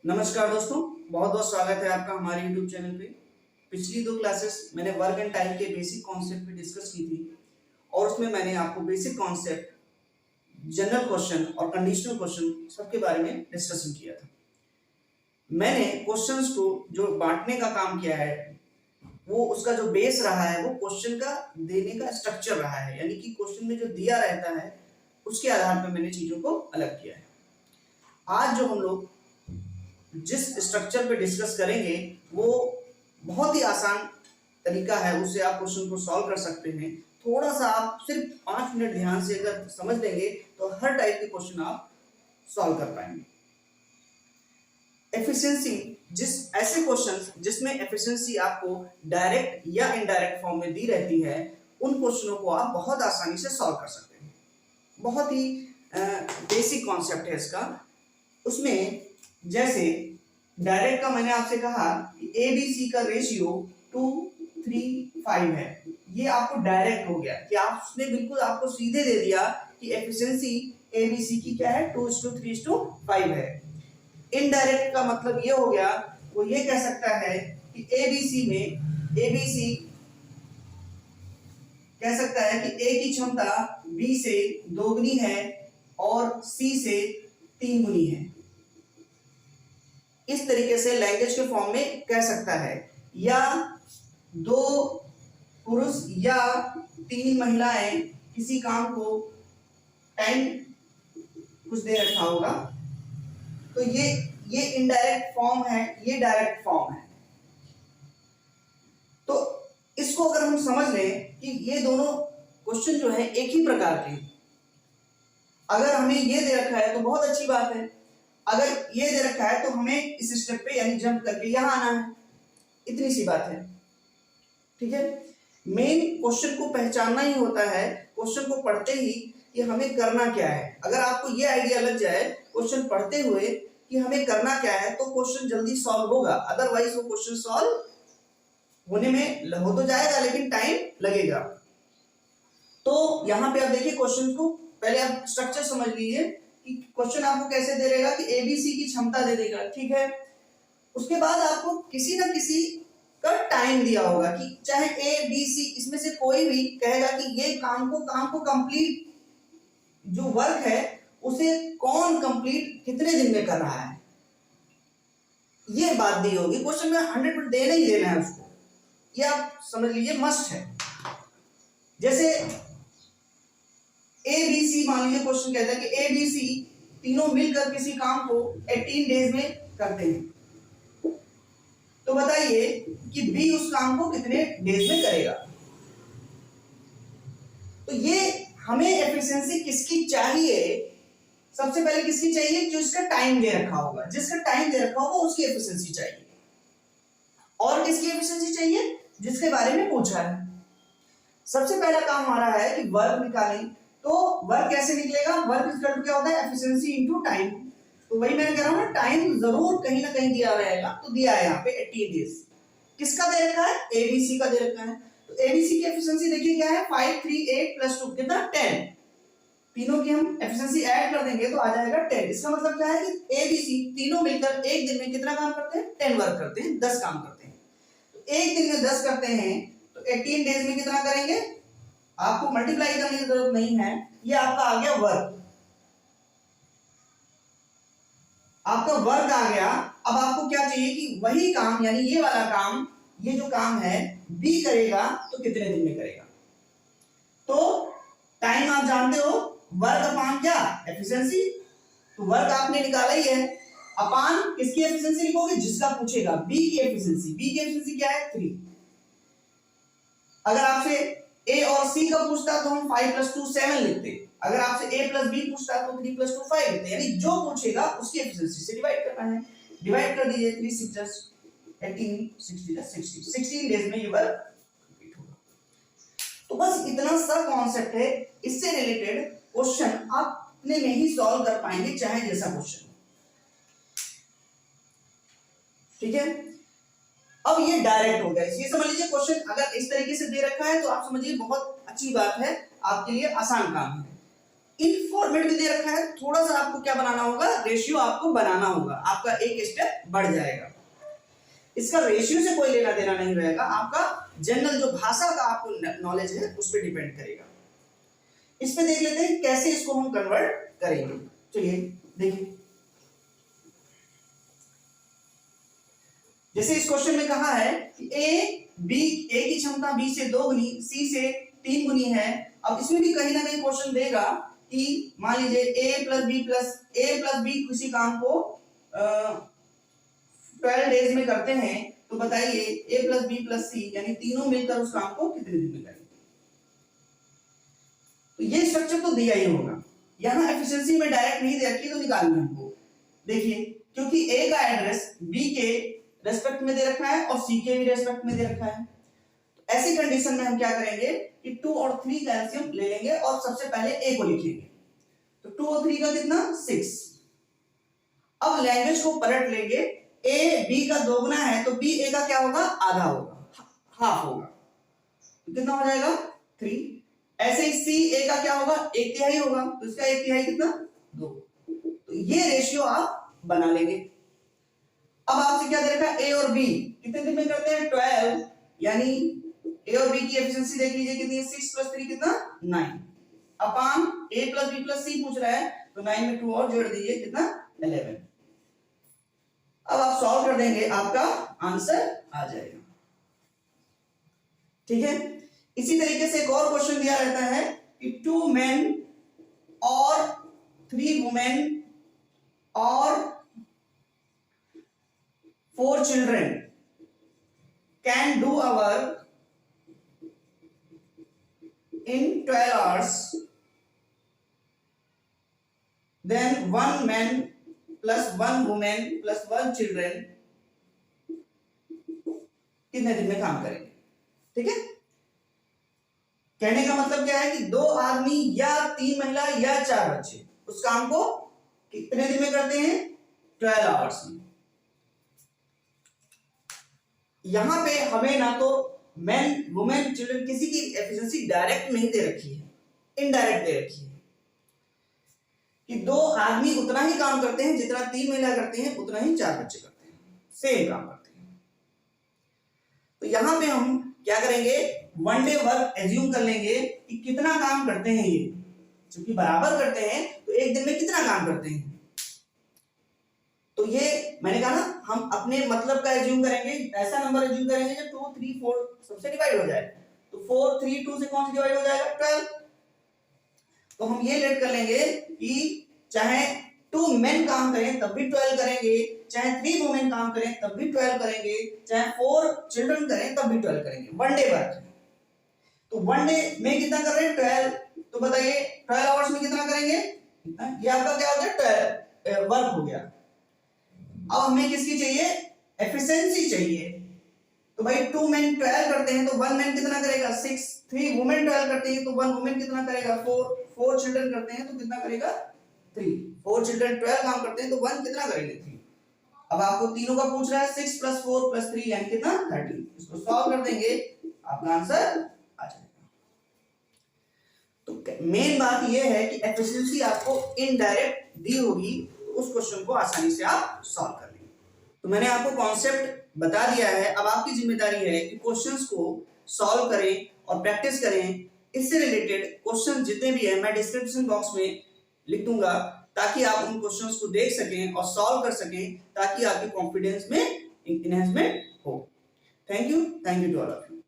नमस्कार दोस्तों, बहुत बहुत स्वागत है आपका हमारे YouTube चैनल पे। पिछली दो क्लासेस मैंने वर्क एंड टाइम के बेसिक कॉन्सेप्ट पे डिस्कस की थी और उसमें मैंने आपको बेसिक कॉन्सेप्ट, जनरल क्वेश्चन और कंडीशनल क्वेश्चन सबके बारे में डिस्कशन किया था। मैंने क्वेश्चंस को जो बांटने का काम किया है वो उसका जो बेस रहा है वो क्वेश्चन का देने का स्ट्रक्चर रहा है, यानी कि क्वेश्चन में जो दिया रहता है उसके आधार पर मैंने चीजों को अलग किया है। आज जो हम लोग जिस स्ट्रक्चर पे डिस्कस करेंगे वो बहुत ही आसान तरीका है, उससे आप क्वेश्चन को सॉल्व कर सकते हैं। थोड़ा सा आप सिर्फ 5 मिनट ध्यान से अगर समझ लेंगे तो हर टाइप के क्वेश्चन आप सॉल्व कर पाएंगे। एफिशिएंसी, ऐसे क्वेश्चंस जिसमें एफिशिएंसी आपको डायरेक्ट या इनडायरेक्ट फॉर्म में दी रहती है, उन क्वेश्चनों को आप बहुत आसानी से सॉल्व कर सकते हैं। बहुत ही बेसिक कॉन्सेप्ट है इसका। उसमें जैसे डायरेक्ट का मैंने आपसे कहा कि ABC का रेशियो 2:3:5 है, ये आपको डायरेक्ट हो गया कि आपने बिल्कुल आपको सीधे दे दिया कि एफिशिएंसी ABC की क्या है, 2:3:5 है। इनडायरेक्ट का मतलब ये हो गया, वो ये कह सकता है कि ABC कह सकता है कि A की क्षमता B से 2 गुनी है और C से 3 गुनी है। इस तरीके से लैंग्वेज के फॉर्म में कह सकता है। या 2 पुरुष या 3 महिलाएं किसी काम को टाइम कुछ दे रखा होगा, तो ये इनडायरेक्ट फॉर्म है, ये डायरेक्ट फॉर्म है। तो इसको अगर हम समझ लें कि ये दोनों क्वेश्चन जो है एक ही प्रकार के, अगर हमें ये दे रखा है तो बहुत अच्छी बात है, अगर ये दे रखा है तो हमें इस स्टेप पे यानी जंप करके यहां आना है, इतनी सी बात है। ठीक है, मेन क्वेश्चन को पहचानना ही होता है, क्वेश्चन को पढ़ते ही कि हमें करना क्या है। अगर आपको ये आइडिया लग जाए क्वेश्चन पढ़ते हुए कि हमें करना क्या है, तो क्वेश्चन जल्दी सॉल्व होगा। अदरवाइज वो क्वेश्चन सॉल्व होने में हो तो जाएगा लेकिन टाइम लगेगा। तो यहां पे आप देखिए क्वेश्चन को पहले आप स्ट्रक्चर समझ लीजिए कि क्वेश्चन आपको कैसे दे देगा कि ABC की क्षमता दे देगा, ठीक है। उसके बाद आपको किसी ना किसी का टाइम दिया होगा कि चाहे ABC इसमें से कोई भी कहेगा कि ये काम को कंप्लीट, जो वर्क है उसे कौन कंप्लीट कितने दिन में कर रहा है, ये बात दी होगी। क्वेश्चन में 100% देना ही देना है उसको, ये आप समझ लीजिए, मस्ट है। जैसे ABC, मान लीजिए क्वेश्चन कहता है कि ABC तीनों मिलकर किसी काम को 18 डेज में करते हैं, तो बताइए कि B उस काम को कितने डेज में करेगा। तो ये हमें एफिशिएंसी किसकी चाहिए, सबसे पहले किसकी चाहिए, जो इसका टाइम दे रखा होगा, जिसका टाइम दे रखा होगा उसकी एफिशिएंसी चाहिए। और किसकी एफिशिएंसी चाहिए, जिसके बारे में पूछा है। सबसे पहला काम हमारा है कि वर्क निकालें। तो वर्क कैसे निकलेगा, वर्क इक्वल टू क्या होता है, एफिशिएंसी इनटू टाइम। तो वही मैंने कह रहा हूं ना, टाइम जरूर कहीं ना कहीं दिया रहेगा, तो दिया है यहाँ पे 80 डेज। किसका दे रखा है, ABC का दे रखा है। तो ABC की एफिशिएंसी देखिए क्या है, 5 3 8 प्लस 2 कितना, 10। तीनों की हम एफिशिएंसी ऐड कर देंगे तो आ जाएगा 10। इसका मतलब क्या है कि ABC तीनों मिलकर एक दिन में कितना काम करते हैं, 10 वर्क करते हैं, 10 काम करते हैं। तो एक दिन में 10 करते हैं तो 18 डेज में कितना करेंगे, आपको मल्टीप्लाई करने की जरूरत नहीं है, ये आपका आ गया वर्क, आपका वर्क आ गया। अब आपको क्या चाहिए कि वही काम, यानी ये वाला काम, ये जो काम है B करेगा तो कितने दिन में करेगा। तो टाइम आप जानते हो, वर्क अपान क्या, एफिशिएंसी। तो वर्क आपने निकाला ही है, अपान किसकी एफिशिएंसी लिखोगे, जिसका पूछेगा, B की एफिशिएंसी। B की एफिशिएंसी क्या है, 3। अगर आपसे A और C का पूछता तो हम 5 + 2 7 लिखते, अगर आपसे A + B पूछता तो 3 + 2 5 लिखते, यानी जो पूछेगा उसकी एफिशिएंसी से डिवाइड करना है। डिवाइड कर दीजिए, 3 6 18 60 16 डेज में ये वर्क कंप्लीट होगा। तो बस इतना सा कॉन्सेप्ट है, इससे रिलेटेड क्वेश्चन आप अपने में ही सॉल्व कर पाएंगे, चाहे जैसा क्वेश्चन। ठीक है, अब ये डायरेक्ट हो गया। ये समझ लीजिए क्वेश्चन अगर इस तरीके से दे रखा है तो आप समझिए बहुत अच्छी बात है, आपके लिए आसान काम है। इन फॉर्मेट में दे रखा है, थोड़ा सा आपको क्या बनाना होगा, रेशियो आपको बनाना होगा, आपका एक स्टेप बढ़ जाएगा। इसका रेशियो से कोई लेना देना नहीं रहेगा, आपका जनरल जो भाषा का आपको नॉलेज है उस पर डिपेंड करेगा। इस पे देख लेते हैं कैसे इसको हम कन्वर्ट करेंगे। चलिए देखिए, जैसे इस क्वेश्चन में कहा है कि ए की क्षमता बी से 2 गुनी, सी से 3 गुनी है। अब इसमें भी कहीं ना कहीं क्वेश्चन देगा कि मान लीजिए ए प्लस बी किसी काम को 12 डेज में करते हैं, तो बताइए ए प्लस बी प्लस सी यानी तीनों मिलकर उस काम को कितने दिन में करेंगे। तो ये स्ट्रक्चर तो दिया ही होगा, यहाँ एफिशिएंसी में डायरेक्ट नहीं दे रखी तो निकालना हमको। देखिए, क्योंकि ए का एड्रेस बी के रेस्पेक्ट में दे रखा है और सी के भी रेस्पेक्ट में दे रखा है, तो ऐसी कंडीशन में हम क्या करेंगे कि 2 और 3 का एलसीएम ले लेंगे और सबसे पहले ए को लिखेंगे। तो 2 और 3 का कितना, 6। अब लैंग्वेज को पलट लेंगे, ए बी का 2 गुना है तो बी ए का क्या होगा, आधा होगा, हाफ होगा, तो कितना हो जाएगा 3। ऐसे ही सी ए का क्या होगा, 1/3 होगा, तो इसका 1/3 कितना, 2। तो ये रेशियो आप बना लेंगे। अब आपसे क्या दे रखा है, ए और बी कितने दिन में करते हैं, 12, यानी ए और बी की एफिशिएंसी देख लीजिए कितनी है, 6 + 3 कितना, 9 अपान ए प्लस बी प्लस सी पूछ रहा है, तो 9 में 2 और जोड़ दीजिए कितना, 11। अब आप सॉल्व कर देंगे, आपका आंसर आ जाएगा। ठीक है, इसी तरीके से एक और क्वेश्चन दिया रहता है कि 2 men और 3 women और 4 children can do a work in 12 hours, then 1 man plus 1 woman plus 1 children कितने दिन में काम करेंगे। ठीक है, कहने का मतलब क्या है कि 2 आदमी या 3 महिला या 4 बच्चे उस काम को कितने दिन में करते हैं, 12 आवर्स में। यहां पे हमें ना तो मैन वुमेन चिल्ड्रन किसी की एफिशिएंसी डायरेक्ट नहीं दे रखी है, इनडायरेक्ट दे रखी है कि 2 आदमी उतना ही काम करते हैं जितना 3 महिला करते हैं, उतना ही 4 बच्चे करते हैं, सेम काम करते हैं। तो यहां पे हम क्या करेंगे, 1 डे वर्क एज्यूम कर लेंगे कि कितना काम करते हैं ये, क्योंकि बराबर करते हैं तो एक दिन में कितना काम करते हैं। तो ये मैंने कहा ना, हम अपने मतलब का एज्यूम करेंगे, ऐसा नंबर एज्यूम करेंगे जो 2 3 4 सबसे डिवाइड हो जाए। तो 4 3 2 से कौन सा डिवाइड हो जाएगा, 12। तो हम ये लेट कर लेंगे कि चाहे 2 मेन काम करें तब भी 12 करेंगे, चाहे 3 वुमेन काम करें तब भी 12 करेंगे, चाहे 4 चिल्ड्रन करें तब भी 12 करेंगे। 1 डे वर्क, तो 1 डे में कितना कर रहे हैं, 12। तो बताइए 12 आवर्स में कितना करेंगे, ये आपका क्या हो गया, 12 वर्क हो गया। अब हमें किसकी चाहिए, एफिशिएंसी चाहिए। तो भाई 2 men 12 करते हैं तो 1 man कितना करेगा, 6। 3 women 12 करते हैं तो 1 woman कितना करेगा, 4। 4 चिल्ड्रन करते हैं तो कितना करेगा, 3। 4 चिल्ड्रन 12 काम करते हैं तो 1 कितना करेंगे, 3। अब आपको तीनों का पूछ रहा है, 6 + 4 + 3 यानी कितना, 13। इसको सॉल्व कर देंगे, आपका आंसर आ जाएगा। तो मेन बात यह है कि एफिशिएंसी आपको इनडायरेक्ट दी होगी, उस क्वेश्चन को आसानी से आप सॉल्व कर लेंगे। तो मैंने आपको कॉन्सेप्ट बता दिया है, अब आपकी जिम्मेदारी है कि क्वेश्चंस को सॉल्व करें और प्रैक्टिस करें। इससे रिलेटेड क्वेश्चन जितने भी हैं मैं डिस्क्रिप्शन बॉक्स में लिख दूंगा, ताकि आप उन क्वेश्चंस को देख सकें और सॉल्व कर सकें, ताकि आपके कॉन्फिडेंस में इनहैंसमेंट हो। Thank you to all of you.